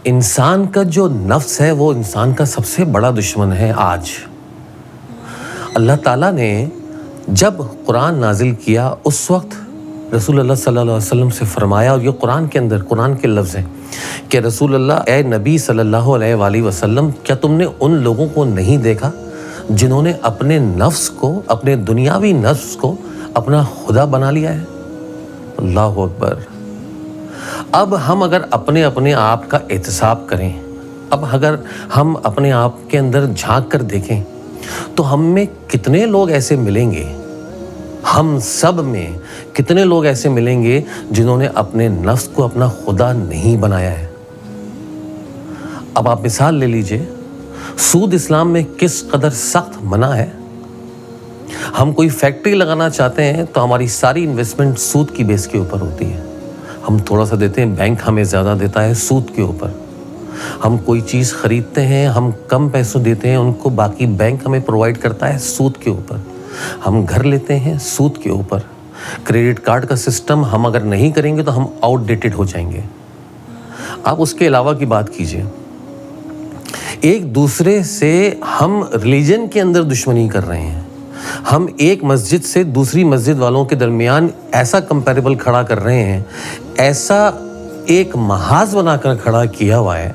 انسان کا جو نفس ہے وہ انسان کا سب سے بڑا دشمن ہے آج۔ اللہ تعالیٰ نے جب قرآن نازل کیا اس وقت رسول اللہ صلی اللہ علیہ وسلم سے فرمایا، اور یہ قرآن کے اندر قرآن کے لفظ ہیں کہ رسول اللہ، اے نبی صلی اللہ علیہ وآلہ وسلم، کیا تم نے ان لوگوں کو نہیں دیکھا جنہوں نے اپنے نفس کو، اپنے دنیاوی نفس کو اپنا خدا بنا لیا ہے؟ اللہ اکبر۔ اب ہم اگر اپنے آپ کا احتساب کریں، اب اگر ہم اپنے آپ کے اندر جھانک کر دیکھیں تو ہم میں کتنے لوگ ایسے ملیں گے، ہم سب میں کتنے لوگ ایسے ملیں گے جنہوں نے اپنے نفس کو اپنا خدا نہیں بنایا ہے؟ اب آپ مثال لے لیجئے، سود اسلام میں کس قدر سخت منع ہے۔ ہم کوئی فیکٹری لگانا چاہتے ہیں تو ہماری ساری انویسٹمنٹ سود کی بیس کے اوپر ہوتی ہے۔ ہم تھوڑا سا دیتے ہیں، بینک ہمیں زیادہ دیتا ہے سود کے اوپر۔ ہم کوئی چیز خریدتے ہیں، ہم کم پیسوں دیتے ہیں ان کو، باقی بینک ہمیں پرووائڈ کرتا ہے سود کے اوپر۔ ہم گھر لیتے ہیں سود کے اوپر۔ کریڈٹ کارڈ کا سسٹم ہم اگر نہیں کریں گے تو ہم آؤٹ ڈیٹڈ ہو جائیں گے۔ آپ اس کے علاوہ کی بات کیجئے، ایک دوسرے سے ہم ریلیجن کے اندر دشمنی کر رہے ہیں۔ ہم ایک مسجد سے دوسری مسجد والوں کے درمیان ایسا کمپیریبل کھڑا کر رہے ہیں، ایسا ایک محاذ بنا کر کھڑا کیا ہوا ہے،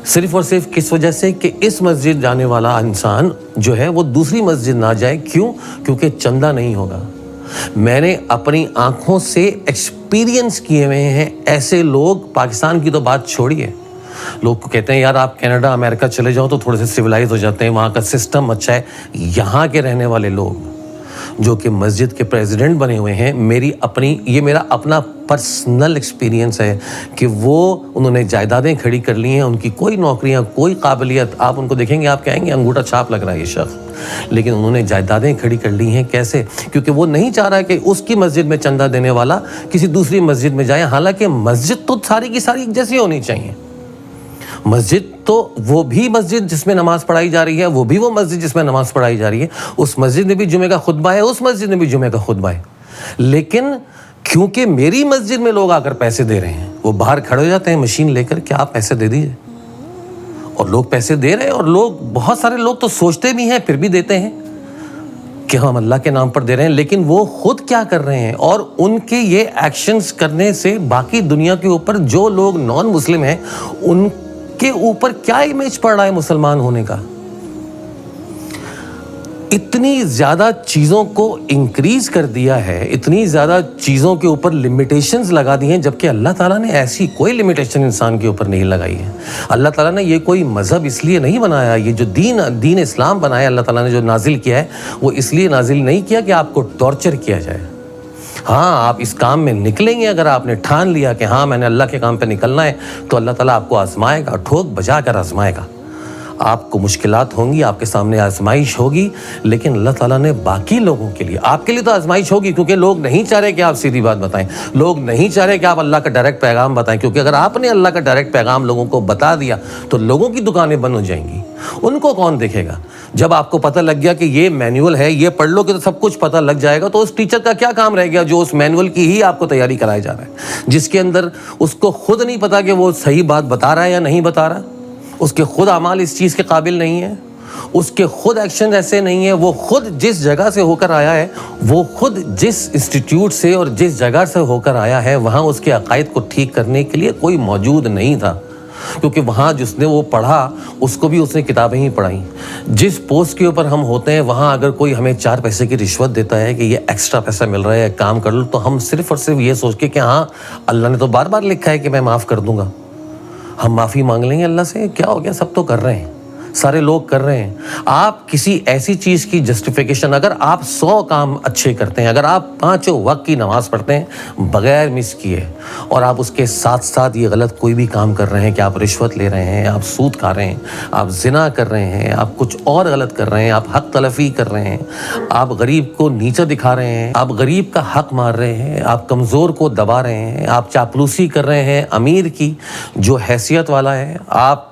صرف اور صرف کس وجہ سے کہ اس مسجد جانے والا انسان جو ہے وہ دوسری مسجد نہ جائے۔ کیوں؟ کیونکہ چندہ نہیں ہوگا۔ میں نے اپنی آنکھوں سے ایکسپیرینس کیے ہوئے ہیں ایسے لوگ، پاکستان کی تو بات چھوڑیے، لوگ کو کہتے ہیں یار آپ کینیڈا امریکہ چلے جاؤ تو تھوڑے سے سویلائز ہو جاتے ہیں، وہاں کا سسٹم اچھا ہے۔ یہاں کے رہنے والے لوگ جو کہ مسجد کے پریزیڈنٹ بنے ہوئے ہیں، یہ میرا اپنا پرسنل ایکسپیرینس ہے کہ انہوں نے جائیدادیں کھڑی کر لی ہیں، ان کی کوئی نوکریاں، کوئی قابلیت، آپ ان کو دیکھیں گے آپ کہیں گے انگوٹھا چھاپ لگ رہا ہے یہ شخص، لیکن انہوں نے جائیدادیں کھڑی کر لی ہیں۔ کیسے؟ کیونکہ وہ نہیں چاہ رہا کہ اس کی مسجد میں چندہ دینے والا کسی دوسری مسجد میں جائے، حالانکہ مسجد تو ساری کی ساری ایک جیسی ہونی چاہیے۔ مسجد تو وہ بھی مسجد جس میں نماز پڑھائی جا رہی ہے، وہ بھی وہ مسجد جس میں نماز پڑھائی جا رہی ہے، اس مسجد میں بھی جمعے کا خطبہ ہے، اس مسجد میں بھی جمعے کا خطبہ ہے۔ لیکن کیونکہ میری مسجد میں لوگ آ کر پیسے دے رہے ہیں، وہ باہر کھڑے ہو جاتے ہیں مشین لے کر کہ آپ پیسے دے دیجیے، اور لوگ پیسے دے رہے ہیں، اور بہت سارے لوگ تو سوچتے بھی ہیں پھر بھی دیتے ہیں کہ ہم اللہ کے نام پر دے رہے ہیں، لیکن وہ خود کیا کر رہے ہیں؟ اور ان کے یہ ایکشنز کرنے سے باقی دنیا کے اوپر جو لوگ نان مسلم ہیں ان کے اوپر کیا امیج پڑ رہا ہے مسلمان ہونے کا؟ اتنی زیادہ چیزوں کو انکریز کر دیا ہے، اتنی زیادہ چیزوں کے اوپر لمیٹیشنز لگا دی ہیں، جبکہ اللہ تعالیٰ نے ایسی کوئی لمیٹیشن انسان کے اوپر نہیں لگائی ہے۔ اللہ تعالیٰ نے یہ کوئی مذہب اس لیے نہیں بنایا، یہ جو دین اسلام بنایا اللہ تعالیٰ نے جو نازل کیا ہے، وہ اس لیے نازل نہیں کیا کہ آپ کو ٹارچر کیا جائے۔ ہاں، آپ اس کام میں نکلیں گے، اگر آپ نے ٹھان لیا کہ ہاں میں نے اللہ کے کام پہ نکلنا ہے، تو اللہ تعالیٰ آپ کو آزمائے گا، ٹھوک بجا کر آزمائے گا۔ آپ کو مشکلات ہوں گی، آپ کے سامنے آزمائش ہوگی، لیکن اللہ تعالیٰ نے باقی لوگوں کے لیے، آپ کے لیے تو آزمائش ہوگی، کیونکہ لوگ نہیں چاہ رہے کہ آپ سیدھی بات بتائیں، لوگ نہیں چاہ رہے کہ آپ اللہ کا ڈائریکٹ پیغام بتائیں، کیونکہ اگر آپ نے اللہ کا ڈائریکٹ پیغام لوگوں کو بتا دیا تو لوگوں کی دکانیں بند ہو جائیں گی۔ ان کو کون دیکھے گا؟ جب آپ کو پتہ لگ گیا کہ یہ مینول ہے، یہ پڑھ لو کہ تو سب کچھ پتہ لگ جائے گا، تو اس ٹیچر کا کیا کام رہ گیا جو اس مینول کی ہی آپ کو تیاری کرایا جا رہا ہے، جس کے اندر اس کو خود نہیں پتا کہ وہ صحیح بات بتا رہا ہے یا نہیں بتا رہا، اس کے خود اعمال اس چیز کے قابل نہیں ہیں، اس کے خود ایکشن ایسے نہیں ہیں، وہ خود جس جگہ سے ہو کر آیا ہے، وہ خود جس انسٹیٹیوٹ سے اور جس جگہ سے ہو کر آیا ہے، وہاں اس کے عقائد کو ٹھیک کرنے کے لیے کوئی موجود نہیں تھا، کیونکہ وہاں جس نے وہ پڑھا اس کو بھی اس نے کتابیں ہی پڑھائیں۔ جس پوسٹ کے اوپر ہم ہوتے ہیں وہاں اگر کوئی ہمیں 4 پیسے کی رشوت دیتا ہے کہ یہ ایکسٹرا پیسہ مل رہا ہے، کام کر لو، تو ہم صرف اور صرف یہ سوچ کے کہ ہاں اللہ نے تو بار بار لکھا ہے کہ میں معاف کر دوں گا، ہم معافی مانگ لیں گے اللہ سے، کیا ہو گیا، سب تو کر رہے ہیں، سارے لوگ کر رہے ہیں۔ آپ کسی ایسی چیز کی جسٹیفیکیشن، اگر آپ 100 کام اچھے کرتے ہیں، اگر آپ 5 وقت کی نماز پڑھتے ہیں بغیر مس کیے، اور آپ اس کے ساتھ ساتھ یہ غلط کوئی بھی کام کر رہے ہیں کہ آپ رشوت لے رہے ہیں، آپ سود کھا رہے ہیں، آپ زنا کر رہے ہیں، آپ کچھ اور غلط کر رہے ہیں، آپ حق تلفی کر رہے ہیں، آپ غریب کو نیچا دکھا رہے ہیں، آپ غریب کا حق مار رہے ہیں، آپ کمزور کو دبا رہے ہیں، آپ چاپلوسی کر رہے ہیں امیر کی جو حیثیت والا ہے، آپ